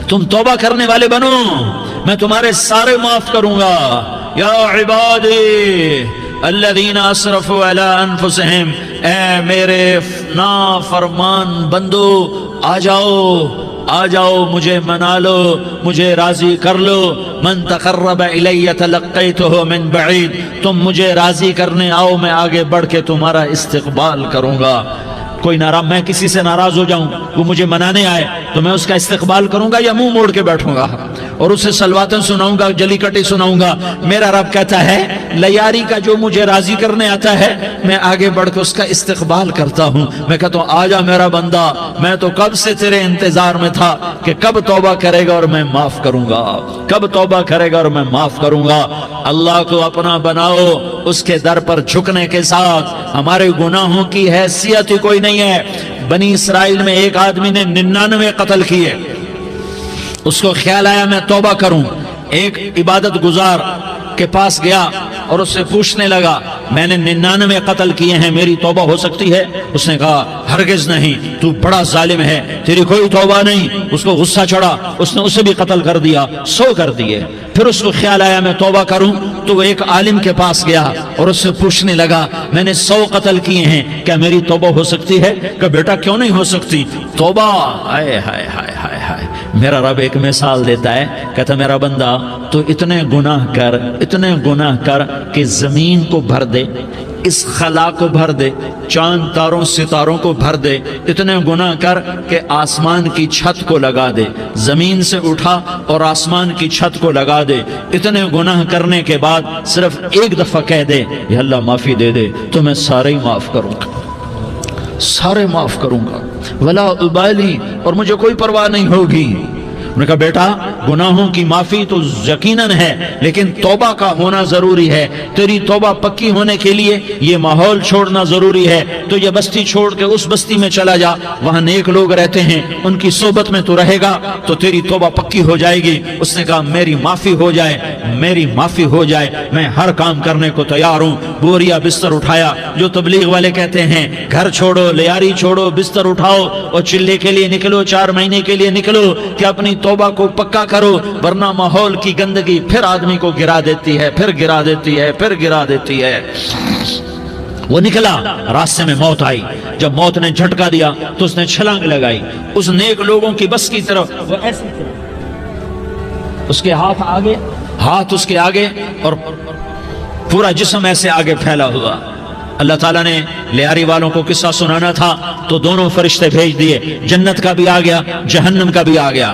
تم توبہ کرنے والے بنو، میں تمہارے سارے معاف کروں گا۔ یا عبادی الذین اسرفوا علی انفسہم، اے میرے نافرمان بندو آ جاؤ مجھے منا لو، مجھے راضی کر لو۔ من تقرب الی تلقیتہ من بعید، تم مجھے راضی کرنے آؤ، میں آگے بڑھ کے تمہارا استقبال کروں گا۔ کوئی ناراض، میں کسی سے ناراض ہو جاؤں، وہ مجھے منانے آئے تو میں اس کا استقبال کروں گا یا منہ موڑ کے بیٹھوں گا اور اسے سلواتیں سناؤں گا، جلی کٹی سناؤں گا؟ میرا رب کہتا ہے لیاری کا جو مجھے راضی کرنے آتا ہے میں آگے بڑھ کے اس کا استقبال کرتا ہوں۔ میں کہتا ہوں آ جا میرا بندہ، میں تو کب سے تیرے انتظار میں تھا کہ کب توبہ کرے گا اور میں معاف کروں گا، کب توبہ کرے گا اور میں معاف کروں گا۔ اللہ کو اپنا بناؤ، اس کے در پر جھکنے کے ساتھ ہمارے گناہوں کی حیثیت ہی کوئی نہیں ہے۔ بنی اسرائیل میں ایک آدمی نے 99 قتل کیے، اس کو خیال آیا میں توبہ کروں، ایک عبادت گزار کے پاس گیا اور اس سے پوچھنے لگا میں نے 99 قتل کیے ہیں، میری توبہ ہو سکتی ہے؟ اس نے کہا ہرگز نہیں، تو بڑا ظالم ہے، تیری کوئی توبہ نہیں۔ اس کو غصہ چڑھا، اس نے اسے بھی قتل کر دیا، 100 کر دیے۔ پھر اس کو خیال آیا میں توبہ کروں تو وہ ایک عالم کے پاس گیا اور اس سے پوچھنے لگا میں نے 100 قتل کیے ہیں، کیا میری توبہ ہو سکتی ہے؟ کہ بیٹا کیوں نہیں ہو سکتی توبہ؟ ہائے ہائے ہائے ہائے ہائے، میرا رب ایک مثال دیتا ہے، کہتا میرا بندہ تو اتنے گناہ کر کہ زمین کو بھر دے، اس خلا کو بھر دے، چاند تاروں ستاروں کو بھر دے، اتنے گناہ کر کہ آسمان کی چھت کو لگا دے، زمین سے اٹھا اور آسمان کی چھت کو لگا دے۔ اتنے گناہ کرنے کے بعد صرف ایک دفعہ کہہ دے یا اللہ معافی دے دے تو میں سارے ہی معاف کروں گا، سارے معاف کروں گا، ولا ابالی، اور مجھے کوئی پرواہ نہیں ہوگی۔ انہوں نے کہا بیٹا گناہوں کی معافی تو یقیناً ہے لیکن توبہ کا ہونا ضروری ہے، تیری توبہ پکی ہونے کے لیے یہ ماحول چھوڑنا ضروری ہے۔ تو یہ بستی چھوڑ کے اس بستی میں چلا جا، وہاں نیک لوگ رہتے ہیں، ان کی صحبت میں تو رہے گا تو تیری توبہ پکی ہو جائے گی۔ اس نے کہا میری معافی ہو جائے، میری معافی ہو جائے، میں ہر کام کرنے کو تیار ہوں۔ بوریا بستر اٹھایا، جو تبلیغ والے کہتے ہیں گھر چھوڑو، لیاری چھوڑو، بستر اٹھاؤ اور چلے کے لیے نکلو، 4 مہینے کے لیے نکلو کہ اپنی توبہ کو پکا کرو، ورنہ ماحول کی گندگی پھر آدمی کو گرا دیتی ہے، پھر گرا دیتی ہے، پھر گرا دیتی ہے۔ وہ نکلا، راستے میں موت آئی، جب موت نے جھٹکا دیا تو اس نے چھلانگ لگائی اس نیک لوگوں کی بس کی طرف، وہ ایسے اس کے ہاتھ اس کے آگے اور پورا جسم ایسے آگے پھیلا ہوا۔ اللہ تعالیٰ نے لیاری والوں کو قصہ سنانا تھا تو دونوں فرشتے بھیج دیے، جنت کا بھی آ گیا، جہنم کا بھی آ گیا۔